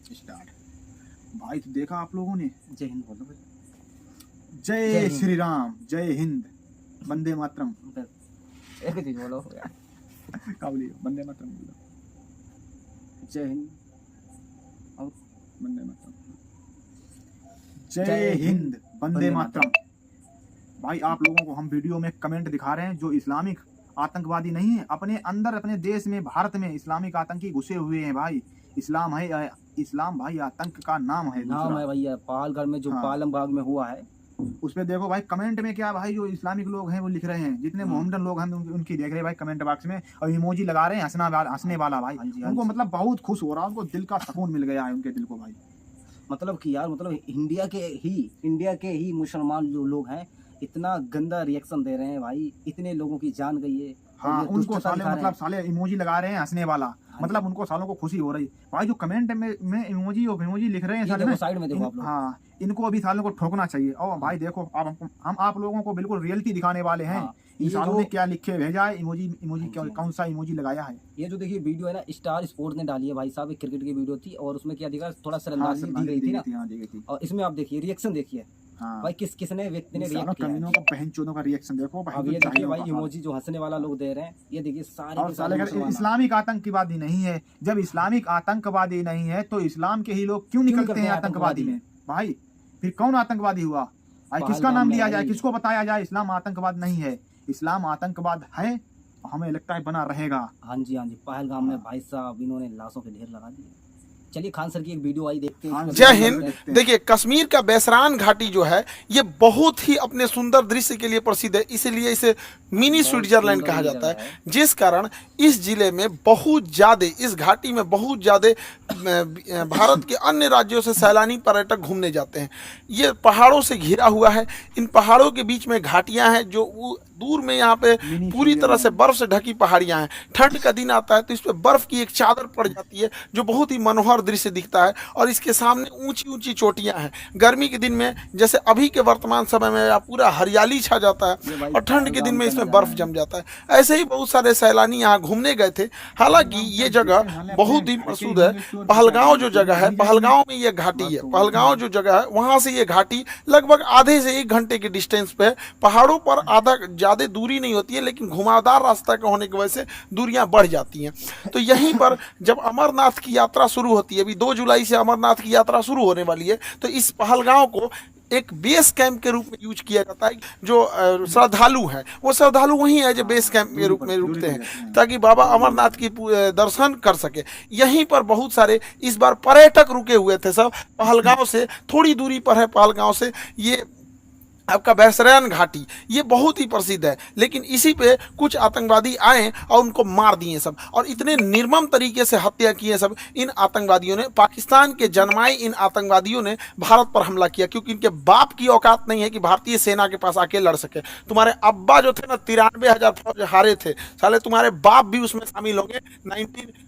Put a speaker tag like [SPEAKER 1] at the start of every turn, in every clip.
[SPEAKER 1] Start. भाई तो देखा आप लोगों ने,
[SPEAKER 2] जय हिंद बोलो भाई।
[SPEAKER 1] जय श्री राम, जय हिंद, वंदे मातरम।
[SPEAKER 2] एक चीज बोलो यार,
[SPEAKER 1] क्या बोलिए? वंदे मातरम बोलो।
[SPEAKER 2] जय हिंद और
[SPEAKER 1] वंदे मातरम। जय हिंद, वंदे मातरम। भाई आप लोगों को हम वीडियो में कमेंट दिखा रहे हैं, जो इस्लामिक आतंकवादी नहीं है, अपने अंदर अपने देश में भारत में इस्लामिक आतंकी घुसे हुए हैं भाई। इस्लाम है, इस्लाम भाई आतंक का नाम है।
[SPEAKER 2] नाम है भैया, पहाड़गढ़ में जो पालम बाग में हुआ है,
[SPEAKER 1] उस पे देखो भाई कमेंट में क्या भाई, जो इस्लामिक लोग हैं वो लिख रहे हैं, जितने मोहम्मदन लोग हैं उनकी देख रहे हैं भाई कमेंट बॉक्स में, और इमोजी लगा रहे हैं हंसने वाला भाई। उनको मतलब बहुत खुश हो रहा है, उनको दिल का सुकून मिल गया है उनके दिल को भाई।
[SPEAKER 2] मतलब कि यार, मतलब इंडिया के ही मुसलमान जो लोग हैं इतना गंदा रिएक्शन दे रहे हैं भाई, इतने लोगों की जान गई है।
[SPEAKER 1] हाँ, उनको साले मतलब साले इमोजी लगा रहे हैं हंसने वाला, मतलब उनको सालों को खुशी हो रही भाई। जो कमेंट में इमोजी लिख रहे हैं साले में,
[SPEAKER 2] साइड में देखो आप लोग।
[SPEAKER 1] हाँ, इनको अभी सालों को ठोकना चाहिए। और भाई देखो, अब हम आप लोगों को बिल्कुल रियलिटी दिखाने वाले हैं। इन सालों ने क्या लिखे भेजा है, इमोजी कौन सा इमोजी लगाया है।
[SPEAKER 2] ये जो देखिए वीडियो है ना, स्टार स्पोर्ट्स ने डाली है भाई साहब, एक क्रिकेट की वीडियो थी, और उसमें क्या दिखा, थोड़ा शर्मनाक दी गई थी ना। और इसमें आप देखिए रिएक्शन देखिए भाई, किसने व्यक्ति ने रिएक्ट किया है।
[SPEAKER 1] का बहनचोदों का रिएक्शन देखो भाई।
[SPEAKER 2] अब ये देखिए भाई, इमोजी जो हंसने वाला लोग दे रहे हैं, ये देखिए सारे
[SPEAKER 1] इस्लामिक आतंकवादी नहीं है। जब इस्लामिक आतंकवादी नहीं है तो इस्लाम के ही लोग क्यों निकलते हैं आतंकवादी में भाई? फिर कौन आतंकवादी हुआ भाई? किसका नाम लिया जाए, किसको बताया जाए? इस्लाम आतंकवाद नहीं है, इस्लाम आतंकवाद है, हमें लगता है बना रहेगा।
[SPEAKER 2] हाँ जी पहलगाम में भाई साहब इन्होंने लाशों के ढेर लगा दिए। चलिए खान सर की एक वीडियो आई, देखते हैं।
[SPEAKER 3] जय हिंद। देखिए, कश्मीर का बैसरान घाटी जो है ये बहुत ही अपने सुंदर दृश्य के लिए प्रसिद्ध है, इसीलिए इसे मिनी स्विट्जरलैंड कहा जाता है। जिस कारण इस जिले में बहुत ज़्यादा, इस घाटी में बहुत ज़्यादा भारत के अन्य राज्यों से सैलानी पर्यटक घूमने जाते हैं। ये पहाड़ों से घिरा हुआ है, इन पहाड़ों के बीच में घाटियां हैं, जो दूर में यहाँ पे पूरी तरह से बर्फ से ढकी पहाड़ियां हैं। ठंड का दिन आता है तो इस पे बर्फ की एक चादर पड़ जाती है, जो बहुत ही मनोहर दृश्य दिखता है, और इसके सामने ऊंची ऊंची चोटियां हैं। गर्मी के दिन में, जैसे अभी के वर्तमान समय में, पूरा हरियाली छा जाता है, और ठंड के दिन में इसमें बर्फ जम जाता है। ऐसे ही बहुत सारे सैलानी यहाँ घूमने गए थे। हालांकि ये जगह बहुत ही प्रसिद्ध है। पहलगांव जो जगह है, पहलगांव में ये घाटी है। पहलगांव जो जगह है वहां से ये घाटी लगभग आधे से 1 घंटे के डिस्टेंस पे है। पहाड़ों पर ज्यादा दूरी नहीं होती है, लेकिन घुमावदार रास्ता का होने की वजह से दूरियां बढ़ जाती हैं। तो यहीं पर जब अमरनाथ की यात्रा शुरू होती है, अभी 2 जुलाई से अमरनाथ की यात्रा शुरू होने वाली है, तो इस पहलगांव को एक बेस कैंप के रूप में यूज किया जाता है। जो श्रद्धालु हैं वो श्रद्धालु वहीं है जो बेस कैंप के रूप में रुकते हैं, ताकि बाबा अमरनाथ की दर्शन कर सके। यहीं पर बहुत सारे इस बार पर्यटक रुके हुए थे सब। पहलगांव से थोड़ी दूरी पर है, पहलगांव से ये आपका बैसरान घाटी, ये बहुत ही प्रसिद्ध है। लेकिन इसी पे कुछ आतंकवादी आए और उनको मार दिए सब, और इतने निर्मम तरीके से हत्या किए सब इन आतंकवादियों ने। पाकिस्तान के जन्माए इन आतंकवादियों ने भारत पर हमला किया, क्योंकि इनके बाप की औकात नहीं है कि भारतीय सेना के पास आके लड़ सके। तुम्हारे अब्बा जो थे ना, 93,000 फौज हारे थे, साले तुम्हारे बाप भी उसमें शामिल होंगे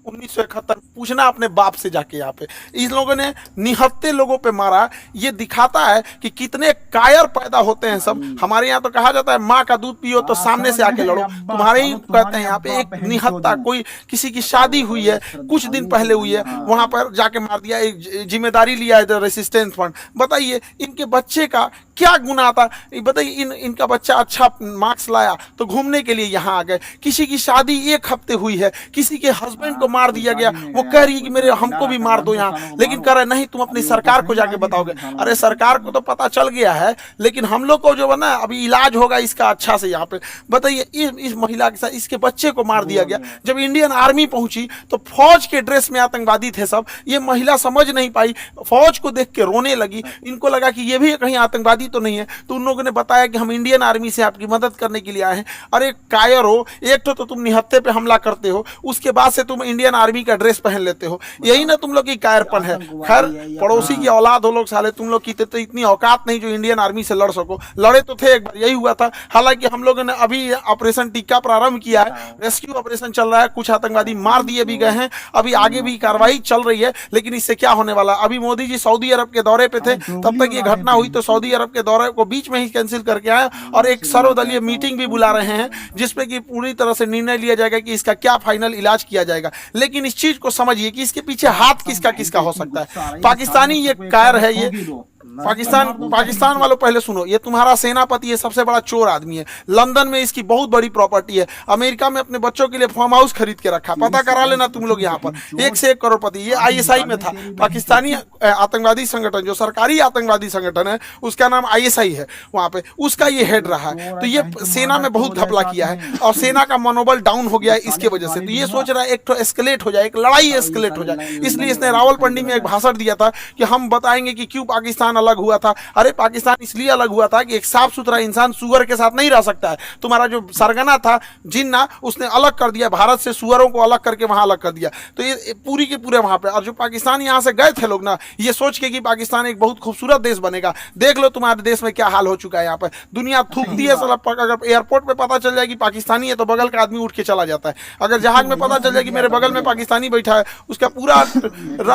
[SPEAKER 3] 1971। पूछना अपने बाप से जाके। यहाँ पे इन लोगों ने निहत्ते लोगों पे मारा। ये दिखाता है कि कितने कायर पैदा होते हैं सब। हमारे यहाँ तो कहा जाता है माँ का दूध पियो तो सामने से आके लड़ो। तुम्हारे ही कहते हैं यहाँ पे एक निहत्ता, कोई किसी की शादी हुई है, कुछ दिन पहले हुई है, वहां पर जाके मार दिया। एक जिम्मेदारी लिया है रेसिस्टेंस फंड। बताइए इनके बच्चे का क्या गुनाह था? बताइए, इनका बच्चा अच्छा मार्क्स लाया तो घूमने के लिए यहाँ आ गए। किसी की शादी 1 हफ्ते हुई है, किसी के हस्बैंड को मार दिया गया, वो कह रही है कि हमको भी मार दो यहाँ, लेकिन कह रहे नहीं तुम अपनी सरकार को जाके बताओगे। अरे सरकार को तो पता चल गया है, लेकिन हम लोग को जो है ना, अभी इलाज होगा इसका अच्छा से यहाँ पे। बताइए इस महिला के साथ इसके बच्चे को मार दिया गया। जब इंडियन आर्मी पहुंची तो फौज के ड्रेस में आतंकवादी थे सब। ये महिला समझ नहीं पाई, फौज को देख के रोने लगी। इनको लगा कि ये भी कहीं आतंकवादी तो नहीं है, तो उन लोगों ने बताया कि हम इंडियन आर्मी से आपकी मदद करने के लिए आए हैं। अरे कायर हो, एक तो तुम निहत्ते पे हमला करते हो, उसके बाद से तुम इंडियन आर्मी का ड्रेस पहन लेते हो। यही ना तुम लोग की कायरपन है। खैर, पड़ोसी की औलाद हो लोग साले, तुम लोग की तो इतनी औकात नहीं जो इंडियन आर्मी से लड़ सको। आतंकवादियों को। लड़े तो थे, एक बार यही हुआ था। हालांकि हम लोगों ने अभी ऑपरेशन टिक्का प्रारंभ किया है, रेस्क्यू ऑपरेशन चल रहा है, कुछ आतंकवादी मार दिए भी गए हैं, अभी आगे भी कार्रवाई चल रही है। लेकिन इससे क्या होने वाला, अभी मोदी जी सऊदी अरब के दौरे पे थे, तब तक ये घटना हुई तो सऊदी अरब के दौरे को बीच में ही कैंसिल करके आए और एक सर्वदलीय मीटिंग भी बुला रहे हैं, जिसपे कि पूरी तरह से निर्णय लिया जाएगा कि इसका क्या फाइनल इलाज किया जाएगा। लेकिन इस चीज को समझिए कि इसके पीछे हाथ किसका किसका हो सकता है। पाकिस्तानी ये कायर है, ये पाकिस्तान वालों पहले सुनो, ये तुम्हारा सेनापति ये सबसे बड़ा चोर आदमी है। लंदन में इसकी बहुत बड़ी प्रॉपर्टी है, अमेरिका में अपने बच्चों के लिए फार्म हाउस खरीद के रखा, पता करा लेना तुम लोग यहाँ पर, 1 से 1 करोड़पति। ये ISI में था, पाकिस्तानी आतंकवादी संगठन, जो सरकारी आतंकवादी संगठन है उसका नाम ISI है, वहां पे उसका ये हेड रहा है। तो ये सेना में बहुत घपला किया है और सेना का मनोबल डाउन हो गया है इसके वजह से। तो ये सोच रहा है एक तो एस्केलेट हो जाए, एक लड़ाई एस्केलेट हो जाए, इसलिए इसने रावलपिंडी में एक भाषण दिया था कि हम बताएंगे कि क्यों पाकिस्तान अलग हुआ था। अरे पाकिस्तान इसलिए अलग हुआ था कि एक साफ सुथरा इंसान सुअर के साथ नहीं रह सकता है। तुम्हारा जो सरगना था जिन्ना, उसने अलग कर दिया भारत से, सुअरों को अलग करके वहां अलग कर दिया। तो ये पूरी के पूरे वहां पे, और जो पाकिस्तान यहां से गए थे लोग ना, ये सोच के कि पाकिस्तान एक बहुत खूबसूरत देश बनेगा। देख लो तुम्हारे देश में क्या हाल हो चुका है। यहाँ पर दुनिया थूकती है साला। अगर एयरपोर्ट पे पता चल जाए कि पाकिस्तानी है तो बगल का आदमी उठ के चला जाता है। अगर जहाज में पता चल जाए कि मेरे बगल में पाकिस्तानी बैठा है, उसका पूरा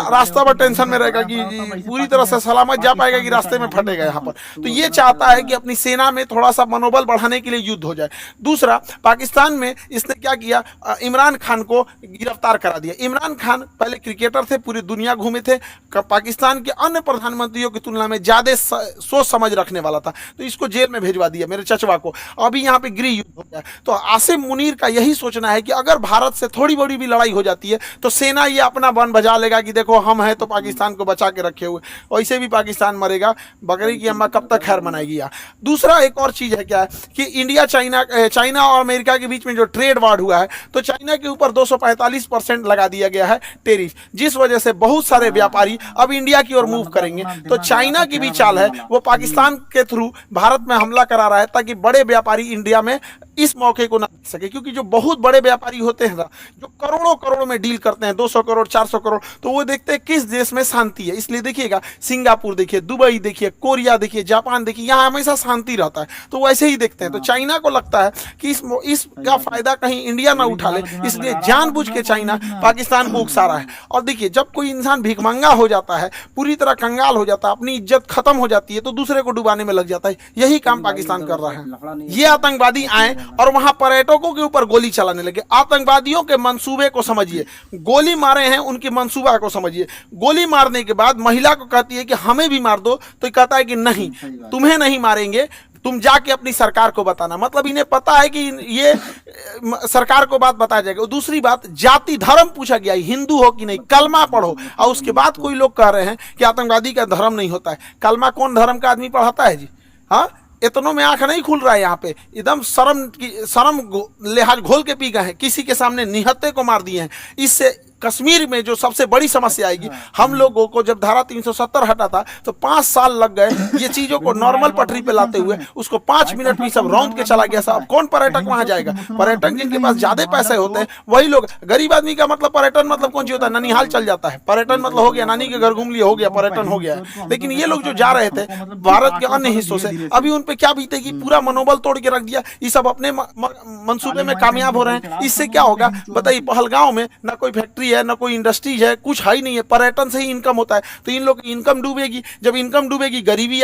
[SPEAKER 3] रास्ता पर टेंशन में रहेगा कि पूरी तरह से सलामत जा पाएगा कि रास्ते में फटेगा यहाँ पर। तो ये चाहता है कि अपनी सेना में थोड़ा सा मनोबल बढ़ाने के लिए युद्ध हो जाए। दूसरा, पाकिस्तान में इसने क्या किया, इमरान खान को गिरफ्तार करा दिया। इमरान खान पहले क्रिकेटर थे, पूरी दुनिया घूमे थे, पाकिस्तान के अन्य प्रधानमंत्रियों की तुलना में ज्यादा सोच समझ रखने वाला था, तो इसको जेल में भेजवा दिया मेरे चचवा को। अभी यहाँ पे गृह युद्ध हो गया। तो आसिम मुनीर का यही सोचना है कि अगर भारत से थोड़ी बड़ी भी लड़ाई हो जाती है तो सेना ये अपना बन बजा लेगा कि देखो हम हैं तो पाकिस्तान को बचा के रखे हुए, वैसे भी पाकिस्तान मरेगा, बकरी की अम्मा कब तक खैर मनाएगी। दूसरा एक और चीज है क्या है कि इंडिया चाइना और अमेरिका के बीच में जो ट्रेड वार हुआ है, तो चाइना के ऊपर 245% लगा दिया गया है टेरिफ, जिस वजह से बहुत सारे व्यापारी अब इंडिया की ओर मूव करेंगे। तो चाइना की भी चाल है, वो पाकिस्तान के थ्रू भारत में हमला करा रहा है ताकि बड़े व्यापारी इंडिया में इस मौके को ना देख सके। क्योंकि जो बहुत बड़े व्यापारी होते हैं ना, जो करोड़ों करोड़ में डील करते हैं, 200 करोड़ 400 करोड़, तो वो देखते हैं किस देश में शांति है। इसलिए देखिएगा, सिंगापुर देखिए, दुबई देखिए, कोरिया देखिए, जापान देखिए, यहाँ हमेशा शांति रहता है, तो वैसे ही देखते हैं। तो चाइना को लगता है कि इसका फायदा कहीं इंडिया ना उठा ले, इसलिए जानबूझ के चाइना पाकिस्तान को उकसा रहा है। और देखिए, जब कोई इंसान भिखमंगा हो जाता है, पूरी तरह कंगाल हो जाता है, अपनी इज्जत खत्म हो जाती है, तो दूसरे को डुबाने में लग जाता है। यही काम पाकिस्तान कर रहा है। ये आतंकवादी आए और वहां पर्यटकों के ऊपर गोली चलाने लगे। आतंकवादियों के मंसूबे को समझिए, गोली मारे हैं उनकी मंसूबा को समझिए। गोली मारने के बाद महिला को कहती है कि हमें भी मार दो, तो कहता है कि नहीं, तुम्हें नहीं मारेंगे, तुम जाके अपनी सरकार को बताना। मतलब इन्हें पता है कि ये सरकार को बात बताया जाएगा। दूसरी बात, जाति धर्म पूछा गया, हिंदू हो कि नहीं, कलमा पढ़ो। और उसके बाद कोई लोग कह रहे हैं कि आतंकवादी का धर्म नहीं होता है। कलमा कौन धर्म का आदमी पढ़ाता है जी? हाँ, इतनों में आंख नहीं खुल रहा है। यहाँ पे एकदम शर्म लिहाज घोल के पी गए हैं, किसी के सामने निहत्थे को मार दिए हैं। इससे कश्मीर में जो सबसे बड़ी समस्या आएगी, हम लोगों को जब धारा 370 हटा था तो 5 साल लग गए ये चीजों को नॉर्मल पटरी पे लाते हुए। उसको 5 मिनट में सब रौंद के चला गया। साहब, कौन पर्यटक वहां जाएगा? पर्यटक जिनके पास ज्यादा पैसे होते हैं वही लोग। गरीब आदमी का मतलब पर्यटन मतलब कौन सी होता है? ननिहाल चल जाता है, पर्यटन मतलब हो गया नानी के घर घूम लिया, हो गया पर्यटन हो गया। लेकिन ये लोग जो जा रहे थे भारत के अन्य हिस्सों से, अभी उन पे क्या बीतेगी? पूरा मनोबल तोड़ के रख दिया। ये सब अपने मंसूबे में कामयाब हो रहे हैं। इससे क्या होगा बताइए? पहलगांव में ना कोई फैक्ट्री है, ना कोई इंडस्ट्री है, कुछ है ही नहीं है। पर्यटन से ही इनकम होता है। तो इन लोग की इनकम डूबेगी। जब इनकम डूबेगी, गरीबी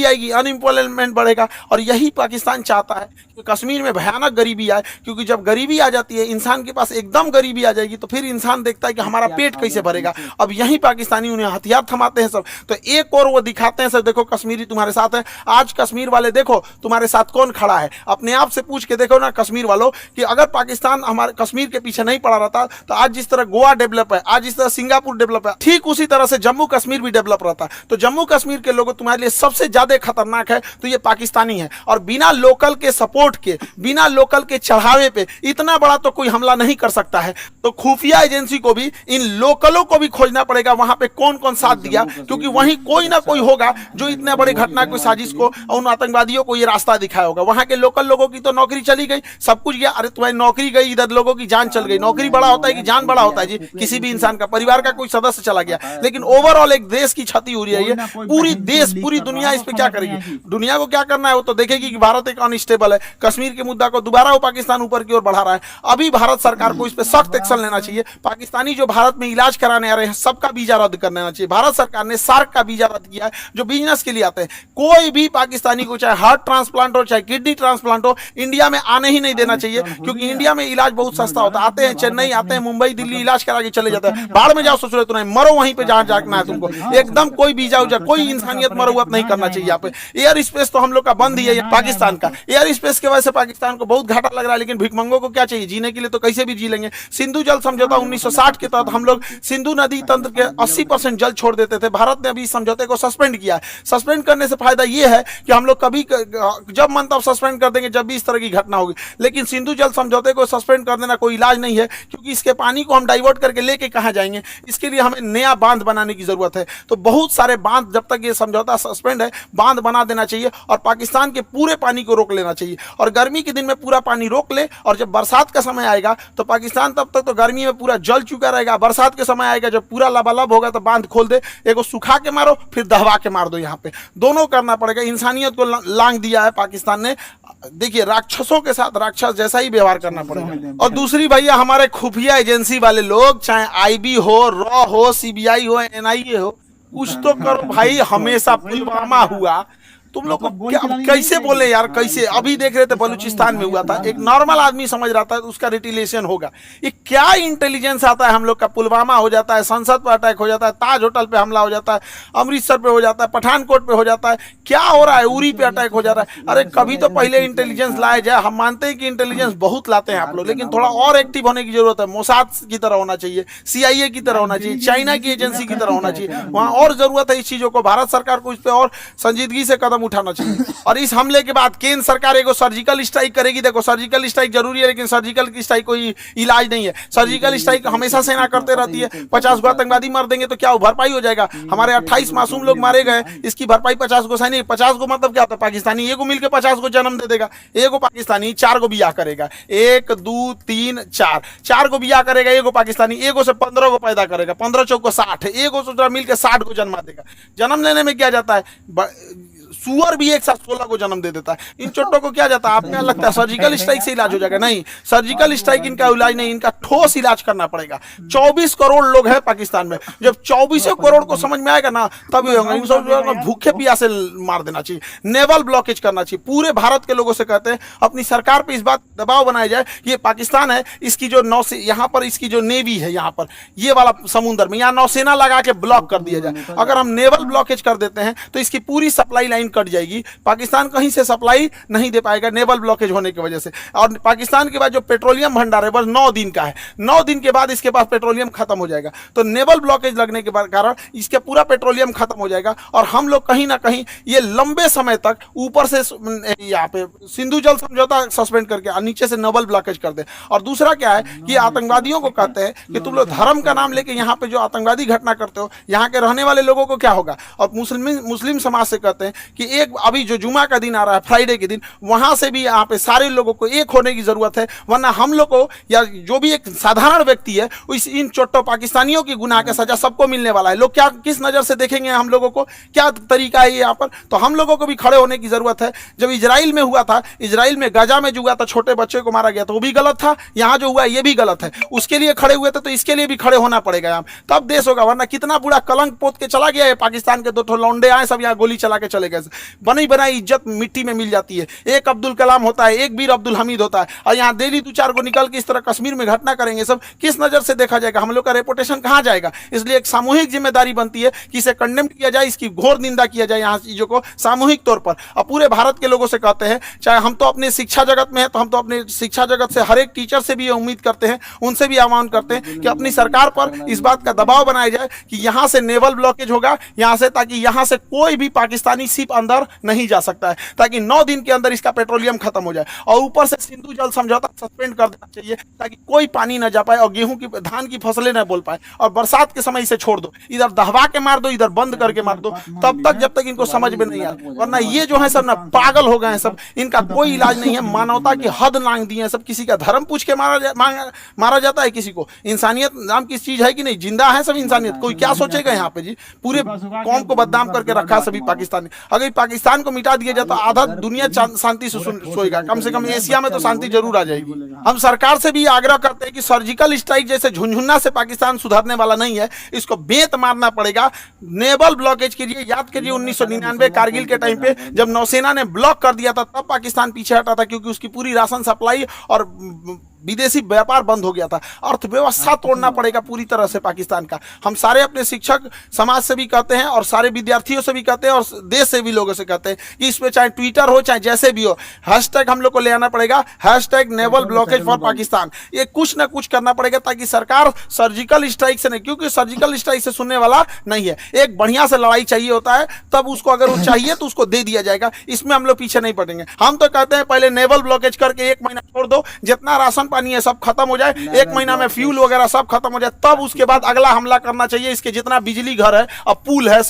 [SPEAKER 3] आएगी, अनएम्प्लॉयमेंट बढ़ेगा। और यही पाकिस्तान चाहता है कि कश्मीर में भयानक गरीबी आए। क्योंकि जब गरीबी आ जाती है, इंसान के पास एकदम गरीबी आ जाएगी, तो फिर इंसान देखता है कि हमारा पेट कैसे भरेगा। अब यही पाकिस्तानी उन्हें हथियार थमाते हैं सब। तो एक और वो दिखाते हैं सब, देखो कश्मीरी तुम्हारे साथ है। आज कश्मीर वाले देखो तुम्हारे साथ कौन खड़ा है। अपने आप से पूछ के देखो ना कश्मीर वालों कि अगर पाकिस्तान हमारे कश्मीर के पीछे नहीं पड़ा रहता, तो आज जिस तरह गोवा डेवलप है, आज जिस तरह सिंगापुर डेवलप है, ठीक उसी तरह से जम्मू कश्मीर भी डेवलप रहता। तो जम्मू कश्मीर के लोगों तुम्हारे लिए सबसे ज्यादा खतरनाक है तो ये पाकिस्तानी है। और बिना लोकल के सपोर्ट के, बिना लोकल के चढ़ावे पे इतना बड़ा तो कोई हमला नहीं कर सकता है। तो खुफिया एजेंसी को भी इन लोकलों को भी खोजना पड़ेगा, वहां पे कौन कौन साथ दिया। क्योंकि वहीं कोई ना कोई होगा जो इतने बड़े घटना को, साजिश को, उन आतंकवादियों को ये रास्ता दिखाया होगा। वहां के लोकल लोगों की तो नौकरी चली गई, सब कुछ गया। अरे तुम्हारी नौकरी गई, इधर लोगों की जान चल गई। नौकरी बड़ा होता है कि जान बड़ा होता है? होता है जी, किसी भी इंसान का परिवार का कोई सदस्य चला गया, लेकिन ओवरऑल एक देश की क्षति हो रही है। ये पूरी देश, पूरी दुनिया इस पे क्या करेगी? दुनिया को क्या करना है वो तो देखेगी कि भारत एक अनस्टेबल है। कश्मीर के मुद्दा को दोबारा वो पाकिस्तान ऊपर की ओर बढ़ा रहा है। अभी भारत सरकार को इस पे सख्त एक्शन लेना चाहिए। पाकिस्तानी जो भारत में इलाज कराने आ रहे हैं सबका वीजा रद्द कर देना चाहिए। भारत सरकार ने सार्क का वीजा रद्द किया है, जो बिजनेस के लिए आते हैं। कोई भी पाकिस्तानी को चाहे हार्ट ट्रांसप्लांट हो चाहे किडनी ट्रांसप्लांट हो, इंडिया में आने ही नहीं देना चाहिए, क्योंकि इंडिया में इलाज बहुत सस्ता होता है। आते हैं चेन्नई, आते हैं मुंबई, दिल्ली, इलाज करा के चले जाते हैं। बाहर में जाओ ससुरे तो नहीं, मरो वहीं पे जहां जाना है तुमको। एकदम कोई वीजा उजा, कोई इंसानियत मरवत नहीं करना चाहिए यहाँ पे। एयर स्पेस तो हम लोग का बंद ही है पाकिस्तान का। एयर स्पेस की वजह से पाकिस्तान को बहुत घाटा लग रहा है, लेकिन भिखमंगों को क्या चाहिए? जीने के लिए तो कैसे भी जी लेंगे। सिंधु जल समझौता 1960 के तहत हम लोग सिंधु नदी तंत्र के 80% जल छोड़ देते थे। भारत ने अभी समझौते को सस्पेंड किया है। सस्पेंड करने से फायदा ये है कि हम लोग कभी जब मन तब सस्पेंड कर देंगे जब भी इस तरह की घटना होगी। लेकिन सिंधु जल समझौते को सस्पेंड कर देना कोई इलाज नहीं है, क्योंकि इसके पानी को हम डाइवर्ट करके लेके कहां जाएंगे? इसके लिए हमें नया बांध बनाने की जरूरत है। तो बहुत सारे बांध, जब तक ये समझौता सस्पेंड है, बांध बना देना चाहिए और पाकिस्तान के पूरे पानी को रोक लेना चाहिए। और गर्मी के दिन में पूरा पानी रोक ले, और जब बरसात का समय आएगा तो पाकिस्तान तब तक तो गर्मी में पूरा जल चुका रहेगा। बरसात के समय आएगा जब पूरा लबालब होगा तो बांध खोल दे, एगो सुखा के मारो फिर दहवा के मार दो। यहाँ पे दोनों करना पड़ेगा। इंसानियत को लांग दिया है पाकिस्तान ने। देखिए, राक्षसों के साथ राक्षस जैसा ही व्यवहार करना पड़ेगा। और दूसरी भैया, हमारे खुफिया एजेंसी वाले लोग, चाहे आईबी हो, रॉ हो, सीबीआई हो, एनआईए हो, कुछ तो करो भाई। हमेशा पुलवामा हुआ, तुम लोग को क्या कैसे बोले यार? कैसे? अभी देख रहे थे बलूचिस्तान में हुआ था, एक नॉर्मल आदमी समझ रहा था उसका रिटिलेशन होगा। ये क्या इंटेलिजेंस आता है हम लोग का? पुलवामा हो जाता है, संसद पर अटैक हो जाता है, ताज होटल पे हमला हो जाता है, अमृतसर पे हो जाता है, पठानकोट पे हो जाता है, क्या हो रहा है? उरी पे अटैक हो जा रहा है। अरे कभी तो पहले इंटेलिजेंस लाया जाए। हम मानते हैं कि इंटेलिजेंस बहुत लाते हैं आप लोग, लेकिन थोड़ा और एक्टिव होने की जरूरत है। मोसाद की तरह होना चाहिए, CIA की तरह होना चाहिए, चाइना की एजेंसी की तरह होना चाहिए। वहां और जरूरत है इस चीजों को। भारत सरकार को इस पर और संजीदगी से कदम उठाना चाहिए। और इस हमले के बाद केंद्र सरकार एगो सर्जिकल स्ट्राइक करेगी। देखो, सर्जिकल स्ट्राइक जरूरी है, लेकिन सर्जिकल स्ट्राइक कोई इलाज नहीं है। सर्जिकल स्ट्राइक हमेशा सेना करते रहती है। 50 गो आतंकवादी मर देंगे तो क्या भरपाई हो जाएगा? हमारे 28 मासूम लोग मारे गए, इसकी भरपाई 50 गो सैनिक। 50 गो मतलब क्या होता है? पाकिस्तानी एगो मिलकर 50 गो जन्म दे देगा। एगो पाकिस्तानी 4 गो बियाह करेगा। 1 2 3 4 4 गो बियाह करेगा। एगो पाकिस्तानी एगो से 15 गो पैदा करेगा। 15 चौको 60, एगो से मिलकर 60 गो जन्मा देगा। जन्म लेने में क्या जाता है? सुअर भी एक साथ 16 को जन्म दे देता है। इन चोटों को क्या जाता है? आपको लगता है सर्जिकल स्ट्राइक से इलाज हो जाएगा? नहीं, सर्जिकल स्ट्राइक इनका इलाज नहीं, इनका ठोस इलाज करना पड़ेगा। 24 करोड़ लोग हैं पाकिस्तान में। जब 24 करोड़ को समझ में आएगा ना, तब भूखे प्यासे मार देना चाहिए। नेवल ब्लॉकेज करना चाहिए। पूरे भारत के लोगों से कहते हैं अपनी सरकार पे इस बात दबाव बनाया जाए। ये पाकिस्तान है, इसकी जो नौसेना यहाँ पर, इसकी जो नेवी है यहाँ पर, ये वाला समुद्र में, यहाँ नौसेना लगा के ब्लॉक कर दिया जाए। अगर हम नेवल ब्लॉकेज कर देते हैं तो इसकी पूरी सप्लाई लाइन कट जाएगी। पाकिस्तान कहीं से सप्लाई नहीं दे पाएगा नेवल ब्लॉकेज होने की वजह से। और पाकिस्तान के बाद जो पेट्रोलियम भंडार है बस 9 दिन का है। 9 दिन के बाद इसके पास पेट्रोलियम खत्म हो जाएगा। तो नेवल ब्लॉकेज लगने के कारण इसके पूरा पेट्रोलियम खत्म हो जाएगा। और हम लोग कहीं ना कहीं ये लंबे समय तक ऊपर से यहाँ पे सिंधु जल समझौता सस्पेंड करके नीचे से नेवल ब्लॉकेज कर दे। और दूसरा क्या है कि आतंकवादियों को कहते हैं कि तुम लोग धर्म का नाम लेके यहाँ पे जो आतंकवादी घटना करते हो, यहाँ के रहने वाले लोगों को क्या होगा? और मुस्लिम समाज से कहते हैं कि एक अभी जो जुमा का दिन आ रहा है, फ्राइडे के दिन, वहां से भी यहाँ पे सारे लोगों को एक होने की जरूरत है। वरना हम लोग को या जो भी एक साधारण व्यक्ति है इन चोटों पाकिस्तानियों की गुनाह का सजा सबको मिलने वाला है। लोग क्या किस नजर से देखेंगे हम लोगों को? क्या तरीका है यहाँ पर? तो हम लोगों को भी खड़े होने की जरूरत है। जब इजराइल में हुआ था, इजराइल में गाजा में जो हुआ था, छोटे बच्चे को मारा गया था, वो भी गलत था। यहाँ जो हुआ ये भी गलत है। उसके लिए खड़े हुए थे तो इसके लिए भी खड़े होना पड़ेगा यहाँ, तब देश होगा। वरना कितना बुरा कलंक पोत के चला गया है पाकिस्तान के। 2 लौंडे आए, सब यहाँ गोली चला के चले गए। बनी बनाई इज्जत मिट्टी में मिल जाती है। एक अब्दुल कलाम होता है, एक वीर अब्दुल हमीद होता है, और यहाँ डेली 2-4 को निकल के इस तरह कश्मीर में घटना करेंगे। सब किस नजर से देखा जाएगा? हम लोग का रेपुटेशन कहाँ जाएगा? इसलिए एक सामूहिक जिम्मेदारी बनती है कि इसे कंडेम किया जाए, इसकी घोर निंदा किया जाए यहाँ चीजों को सामूहिक तौर पर। और पूरे भारत के लोगों से कहते हैं, चाहे हम तो अपने शिक्षा जगत में है, तो हम तो अपने शिक्षा जगत से हर एक टीचर से भी उम्मीद करते हैं, उनसे भी आह्वान करते हैं कि अपनी सरकार पर इस बात का दबाव बनाया जाए कि यहाँ से नेवल ब्लॉकेज होगा यहाँ से, ताकि यहाँ से कोई भी पाकिस्तानी शिप अंदर नहीं जा सकता है, ताकि 9 दिन के अंदर इसका पेट्रोलियम खत्म हो जाए। और ऊपर से सिंधु जल समझौता सस्पेंड कर देना चाहिए, ताकि कोई पानी ना जा पाए और गेहूं की धान की फसलें ना बोल पाए। और बरसात के समय इसे छोड़ दो, इधर दहवा के मार दो, इधर बंद करके मार दो, तब तक जब तक इनको समझ में नहीं आए। वरना ये जो है सब ना पागल हो गए हैं सब, इनका कोई इलाज नहीं है। मानवता की हद लांघ दी है सब। किसी का धर्म पूछ के मारा जाता है, किसी को इंसानियत नाम की चीज है कि नहीं? जिंदा है सब इंसानियत। कोई क्या सोचेगा यहाँ पे जी? पूरे कौम को बदनाम करके रखा सभी पाकिस्तान ने। अगर पाकिस्तान को मिटा दिया जाए तो आधा दुनिया शांति से सोएगा, कम से कम एशिया में तो शांति जरूर आ जाएगी। हम सरकार से भी आग्रह करते हैं कि सर्जिकल स्ट्राइक जैसे झुनझुना से पाकिस्तान सुधरने वाला नहीं है, इसको बेत मारना पड़ेगा। नेवल ब्लॉकेज कीजिए, याद करिए 1999 कारगिल के टाइम पे जब नौसेना ने ब्लॉक कर दिया था, तब पाकिस्तान पीछे हटा था, क्योंकि उसकी पूरी राशन सप्लाई और विदेशी व्यापार बंद हो गया था। अर्थव्यवस्था तोड़ना पड़ेगा पूरी तरह से पाकिस्तान का। हम सारे अपने शिक्षक समाज से भी कहते हैं और सारे विद्यार्थियों से भी कहते हैं और देश से भी लोगों से कहते हैं कि इस पे चाहे ट्विटर हो चाहे जैसे भी हो, हैशटैग हम लोग को ले आना पड़ेगा, hashtag naval blockage for Pakistan. ये कुछ ना कुछ करना पड़ेगा, ताकि सरकार सर्जिकल स्ट्राइक से नहीं, क्योंकि सर्जिकल स्ट्राइक से सुनने वाला नहीं है। एक बढ़िया से लड़ाई चाहिए होता है, तब उसको अगर वो चाहिए तो उसको दे दिया जाएगा। इसमें हम लोग पीछे नहीं पड़ेंगे। हम तो कहते हैं पहले नेवल ब्लॉकेज करके 1 महीना छोड़ दो, जितना राशन पानी है सब खत्म हो जाए, 1 महीना में फ्यूल वगैरह सब खत्म हो जाए, तब उसके बाद अगला हमला करना चाहिए। इसके जितना बिजली घर है अब पुल है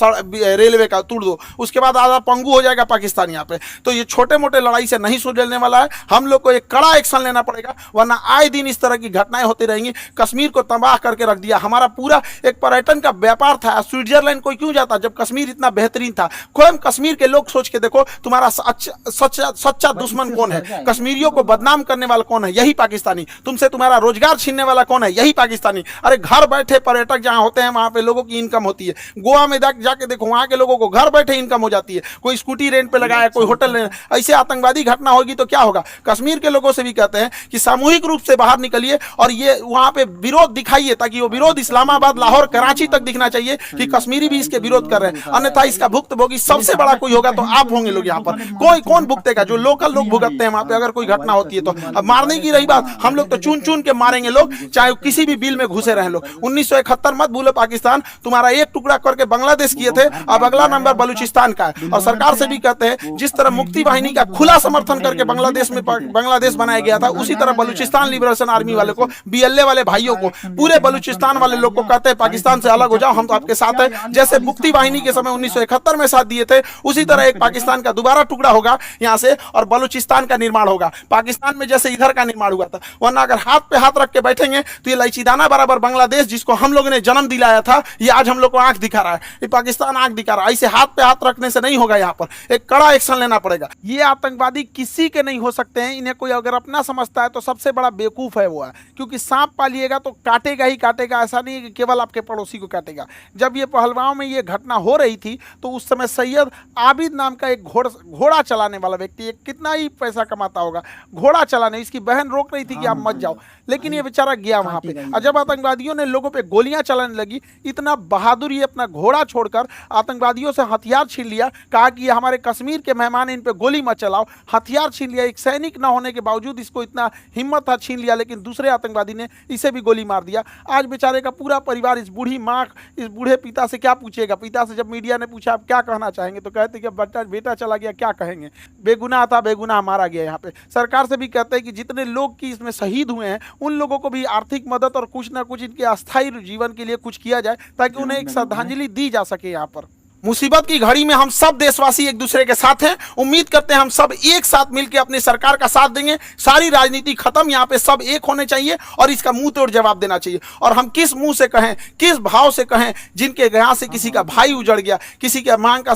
[SPEAKER 3] रेलवे का तोड़ दो, उसके बाद आधा पंगु हो जाएगा पाकिस्तान यहाँ पे। तो ये छोटे मोटे लड़ाई से नहीं सुलझने वाला है। हम लोग को एक कड़ा एक्शन लेना पड़ेगा, वरना आए दिन इस तरह की घटनाएं होती रहेंगी। कश्मीर को तबाह करके रख दिया। हमारा पूरा एक पर्यटन का व्यापार था। स्विट्जरलैंड कोई क्यों जाता जब कश्मीर इतना बेहतरीन था? स्वयं कश्मीर के लोग सोच के देखो, तुम्हारा सच्चा दुश्मन कौन है? कश्मीरियों को बदनाम करने वाला कौन है? यही पाकिस्तानी। तुमसे तुम्हारा रोजगार छीनने वाला कौन है? यही पाकिस्तानी। अरे घर बैठे पर्यटक जहां होते हैं वहां पे लोगों की इनकम होती है। गोवा में जाके देखो, वहां के लोगों को घर बैठे इनकम हो जाती है। कोई स्कूटी रेंट पे लगाया, कोई होटल रेंट। ऐसे आतंकवादी घटना होगी तो क्या होगा? कश्मीर के लोगों से भी कहते हैं कि सामूहिक रूप से बाहर निकलिए और ये वहां पे विरोध दिखाइए, ताकि वो विरोध इस्लामाबाद, लाहौर, कराची तक दिखना चाहिए कि कश्मीरी भी इसके विरोध कर रहे हैं। अन्यथा इसका भुक्तभोगी सबसे बड़ा कोई होगा तो आप होंगे लोग यहाँ पर। कोई कौन भुगतेगा? जो लोकल लोग भुगतते हैं वहां पे अगर कोई घटना होती है तो। अब मारने की रही बात, हम लोग तो चुन चुन के मारेंगे लोग, चाहे किसी भी बिल में घुसे रहे लोग। 1971 मत भूलो, पाकिस्तान तुम्हारा एक टुकड़ा करके बांग्लादेश किए थे, अब अगला नंबर बलूचिस्तान का है। और सरकार से भी कहते हैं, जिस तरह मुक्ति वाहिनी का खुला समर्थन करके बांग्लादेश में बांग्लादेश बनाया गया था, उसी तरह बलूचिस्तान लिबरेशन आर्मी वाले को, BLA वाले भाइयों को, पूरे बलूचिस्तान वाले लोग को कहते हैं पाकिस्तान से अलग हो जाओ, हम तो आपके साथ हैं। जैसे मुक्ति वाहिनी के समय 1971 में साथ दिए थे, उसी तरह एक पाकिस्तान का दोबारा टुकड़ा होगा यहाँ से और बलूचिस्तान का निर्माण होगा। पाकिस्तान में जैसे इधर का निर्माण हुआ था। वरना अगर हाथ पे हाथ रख के बैठेंगे तो ये लाइचीदाना बराबर बांग्लादेश, जिसको हम लोगों ने जन्म दिलाया था, ये आज हम लोग को आंख दिखा रहा है। ये पाकिस्तान आंख दिखा रहा है। ऐसे हाथ पे हाथ रखने से नहीं होगा, यहाँ पर एक कड़ा एक्शन लेना पड़ेगा। ये आतंकवादी किसी के नहीं हो सकते हैं। इन्हें कोई अगर अपना समझता है तो सबसे बड़ा बेवकूफ है वो है, क्योंकि सांप पालिएगा तो काटेगा ही काटेगा। ऐसा नहीं है कि केवल आपके पड़ोसी को काटेगा। जब ये पहलगांव में ये घटना हो रही थी तो उस समय सैयद आबिद नाम का एक घोड़ा चलाने वाला व्यक्ति, कितना ही पैसा कमाता होगा घोड़ा चलाने, इसकी बहन रोक रही थी कि आप मत जाओ, लेकिन ये बेचारा गया वहां पे। और जब आतंकवादियों ने लोगों पे गोलियां चलाने लगी, इतना बहादुर ये अपना घोड़ा छोड़कर आतंकवादियों से हथियार छीन लिया। कहा कि ये हमारे कश्मीर के मेहमान, इन पे गोली मत चलाओ। हथियार छीन लिया। एक सैनिक न होने के बावजूद इसको इतना हिम्मत था, छीन लिया। लेकिन दूसरे आतंकवादी ने इसे भी गोली मार दिया। आज बेचारे का पूरा परिवार, इस बूढ़ी माँ, इस बूढ़े पिता से क्या पूछेगा? पिता से जब मीडिया ने पूछा आप क्या कहना चाहेंगे, तो कहते कि बेटा चला गया, क्या कहेंगे? बेगुनाह था, बेगुनाह मारा गया। यहाँ पे सरकार से भी कहते हैं कि जितने लोग की इसमें शहीद हुए हैं, उन लोगों को भी आर्थिक मदद और कुछ ना कुछ इनके अस्थायी जीवन के लिए कुछ किया जाए, ताकि उन्हें एक श्रद्धांजलि दी जा सके। यहाँ पर मुसीबत की घड़ी में हम सब देशवासी एक दूसरे के साथ हैं। उम्मीद करते हैं हम सब एक साथ मिलकर अपनी सरकार का साथ देंगे। सारी राजनीति खत्म, यहाँ पे सब एक होने चाहिए और इसका मुंह तोड़ जवाब देना चाहिए। और हम किस मुंह से कहें, किस भाव से कहें, जिनके यहाँ से किसी का भाई उजड़ गया, किसी के मांग का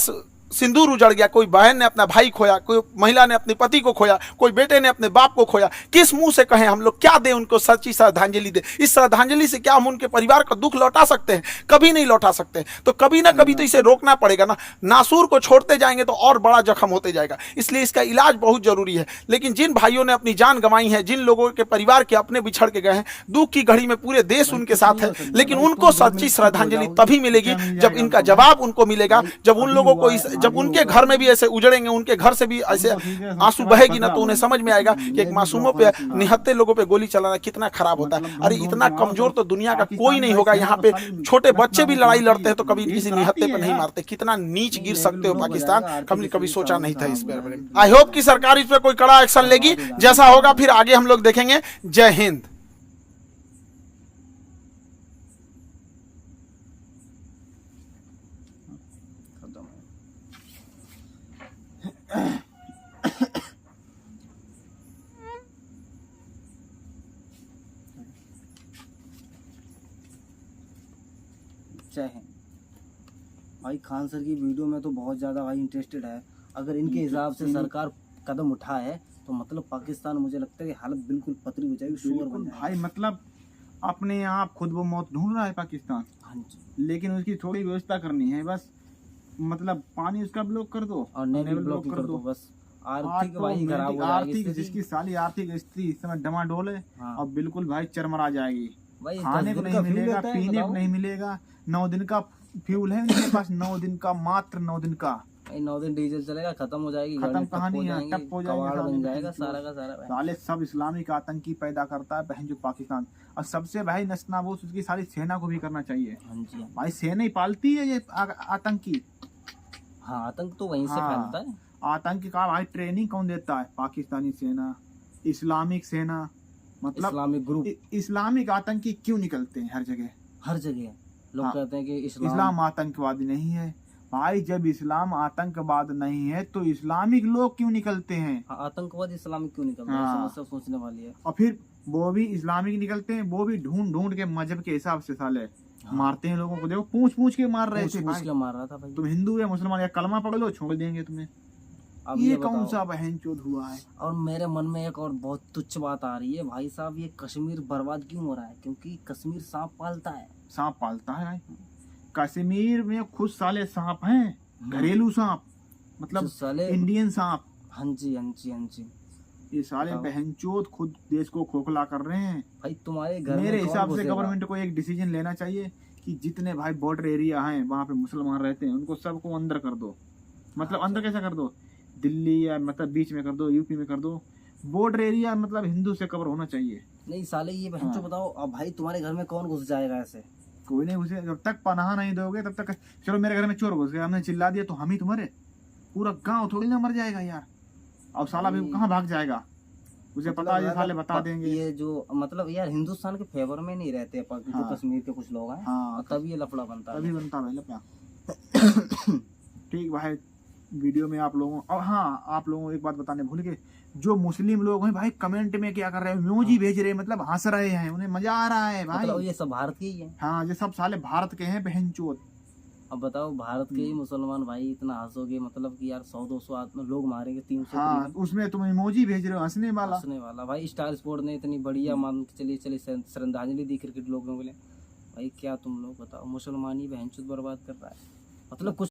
[SPEAKER 3] सिंदूर उजड़ गया, कोई बहन ने अपना भाई खोया, कोई महिला ने अपने पति को खोया, कोई बेटे ने अपने बाप को खोया। किस मुंह से कहें हम लोग? क्या दें उनको? सच्ची श्रद्धांजलि दें। इस श्रद्धांजलि से क्या हम उनके परिवार का दुख लौटा सकते हैं? कभी नहीं लौटा सकते। तो कभी ना कभी तो इसे रोकना पड़ेगा ना। नासूर को छोड़ते जाएंगे तो और बड़ा जख्म होते जाएगा। इसलिए इसका इलाज बहुत जरूरी है। लेकिन जिन भाइयों ने अपनी जान गंवाई है, जिन लोगों के परिवार के अपने बिछड़ के गए हैं, दुख की घड़ी में पूरे देश उनके साथ है। लेकिन उनको सच्ची श्रद्धांजलि तभी मिलेगी जब इनका जवाब उनको मिलेगा, जब उन लोगों को जब उनके घर में भी ऐसे उजड़ेंगे, उनके घर से भी ऐसे आंसू बहेगी ना, तो उन्हें समझ में आएगा कि एक मासूमों पे, निहत्थे लोगों पे गोली चलाना कितना खराब होता है। अरे इतना कमजोर तो दुनिया का कोई नहीं होगा। यहाँ पे छोटे बच्चे भी लड़ाई लड़ते हैं तो कभी किसी निहत्थे पे नहीं मारते। कितना नीच गिर सकते हो पाकिस्तान, कभी सोचा नहीं था इस पर। आई होप कि सरकार इस पर कोई कड़ा एक्शन लेगी। जैसा होगा फिर आगे हम लोग देखेंगे। जय हिंद।
[SPEAKER 2] जय हिंद। भाई खान सर की वीडियो में तो बहुत ज़्यादा भाई इंटरेस्टेड है। अगर इनके हिसाब से सरकार कदम उठाए तो मतलब पाकिस्तान, मुझे लगता है कि हालत बिल्कुल पतली हो जाएगी, शोर बन जाएगा।
[SPEAKER 1] भाई मतलब अपने आप खुद वो मौत ढूंढ रहा है पाकिस्तान।
[SPEAKER 2] हाँ जी,
[SPEAKER 1] लेकिन उसकी थोड़ी व्यवस्था करनी है बस। मतलब पानी उसका ब्लॉक कर दो
[SPEAKER 2] और नेवी ब्लॉक कर दो बस। आर्थिक भाई खराब हो जाएगी,
[SPEAKER 1] आर्थिक जिसकी साली आर्थिक स्थिति इस समय डमाडोल है।
[SPEAKER 2] हाँ।
[SPEAKER 1] और बिल्कुल भाई चरमरा जाएगी।
[SPEAKER 2] भाई
[SPEAKER 1] खाने को नहीं मिलेगा, पीने को नहीं मिलेगा। 9 दिन का फ्यूल है उनके पास, 9 दिन का, मात्र 9 दिन का।
[SPEAKER 2] 9 दिन डीजल चलेगा, खत्म हो जाएगी,
[SPEAKER 1] खत्म कहानी है, टप हो जाएगी,
[SPEAKER 2] कबाड़ बन जाएगा सारा का सारा।
[SPEAKER 1] साले सब इस्लामिक आतंकी पैदा करता है बहन जो पाकिस्तान। और सबसे भाई नस्ताबूस उसकी सारी सेना को भी करना चाहिए।
[SPEAKER 2] हाँ जी,
[SPEAKER 1] भाई सेना ही पालती है ये आतंकी।
[SPEAKER 2] हाँ, आतंक तो वहीं से
[SPEAKER 1] हाँ।
[SPEAKER 2] फैलता है।
[SPEAKER 1] आतंक का भाई ट्रेनिंग कौन देता है? पाकिस्तानी सेना, इस्लामिक सेना। मतलब
[SPEAKER 2] इस्लामिक ग्रुप,
[SPEAKER 1] इस्लामिक आतंकी क्यों निकलते हैं हर जगह?
[SPEAKER 2] हर जगह लोग
[SPEAKER 1] हाँ।
[SPEAKER 2] कहते हैं कि
[SPEAKER 1] इस्लाम आतंकवादी नहीं है। भाई जब इस्लाम आतंकवाद नहीं है तो इस्लामिक लोग क्यों निकलते हैं?
[SPEAKER 2] हाँ, आतंकवादी इस्लामिक क्यों निकलते हैं?
[SPEAKER 1] हाँ।
[SPEAKER 2] समस्या सोचने वाली है।
[SPEAKER 1] और फिर वो भी इस्लामिक निकलते हैं, वो भी ढूंढ ढूंढ के मजहब के हिसाब से साले मारते हैं लोगों को। देखो पूछ पूछ के मार रहे थे
[SPEAKER 2] पूछ
[SPEAKER 1] भाई।
[SPEAKER 2] के मार रहा था भाई।
[SPEAKER 1] तुम हिंदू या मुसलमान या कलमा पढ़ लो, छोड़ देंगे तुम्हें।
[SPEAKER 2] अब
[SPEAKER 1] ये
[SPEAKER 2] बताओ।
[SPEAKER 1] कौन सा बहनचोद हुआ है?
[SPEAKER 2] और मेरे मन में एक और बहुत तुच्छ बात आ रही है भाई साहब, ये कश्मीर बर्बाद क्यों हो रहा है? क्योंकि कश्मीर सांप पालता है।
[SPEAKER 1] सांप पालता है भाई। कश्मीर में खुद साले सांप हैं, घरेलू सांप, मतलब
[SPEAKER 2] जो साले
[SPEAKER 1] इंडियन सांप।
[SPEAKER 2] हाँ जी, हाँ जी, हाँ जी।
[SPEAKER 1] ये साले
[SPEAKER 2] बताओ।
[SPEAKER 1] बहनचोद खुद देश को खोखला कर रहे हैं।
[SPEAKER 2] भाई तुम्हारे घर में
[SPEAKER 1] मेरे
[SPEAKER 2] कौन
[SPEAKER 1] हिसाब से
[SPEAKER 2] घुसेगा?
[SPEAKER 1] गवर्नमेंट को एक डिसीजन लेना चाहिए कि जितने भाई बॉर्डर एरिया हैं वहाँ पे मुसलमान रहते हैं उनको सबको अंदर कर दो। मतलब अंदर कैसा कर दो? दिल्ली या मतलब बीच में कर दो, यूपी में कर दो। बॉर्डर एरिया मतलब हिंदू से कवर होना चाहिए।
[SPEAKER 2] नहीं साले, ये बहन
[SPEAKER 1] हाँ।
[SPEAKER 2] बताओ, अब भाई तुम्हारे घर में कौन घुस जाएगा ऐसे?
[SPEAKER 1] कोई नहीं घुसे। जब तक पनाह नहीं दोगे तब तक। चलो मेरे घर में चोर घुस गया, हमने चिल्ला दिया तो हम ही तुम्हारे पूरा गांव थोड़ी ना मर जाएगा यार। अब साला भी कहाँ भाग जाएगा? मुझे पता है ये साले बता देंगे।
[SPEAKER 2] ये जो मतलब यार हिंदुस्तान के फेवर में नहीं रहते जो
[SPEAKER 1] हाँ।
[SPEAKER 2] कश्मीर के कुछ लोग हैं।
[SPEAKER 1] हाँ,
[SPEAKER 2] और तभी ये लफड़ा बनता है।
[SPEAKER 1] तभी बनता है लफड़ा। ठीक भाई, वीडियो में आप लोगों और हाँ आप लोगों को एक बात बताने भूल गए। जो मुस्लिम लोग हैं भाई कमेंट में क्या कर रहे हैं? इमोजी भेज रहे हैं, मतलब हंस रहे हैं, उन्हें मजा आ रहा है भाई।
[SPEAKER 2] मतलब ये सब भारत के ही है।
[SPEAKER 1] हाँ ये सब साले भारत के हैं बहनचोद।
[SPEAKER 2] अब बताओ, भारत के ही मुसलमान भाई इतना हंसोगे, मतलब कि यार 100-200 आदमी लोग मारेंगे, 300
[SPEAKER 1] हाँ उसमें तुम इमोजी भेज रहे हो हंसने वाला।
[SPEAKER 2] हंसने वाला। भाई स्टार स्पोर्ट ने इतनी बढ़िया मान के चलिए श्रद्धांजलि दी क्रिकेट लोगों के लिए। भाई क्या तुम लोग बताओ, मुसलमान ही बहनचोद बर्बाद कर रहा है। मतलब कुछ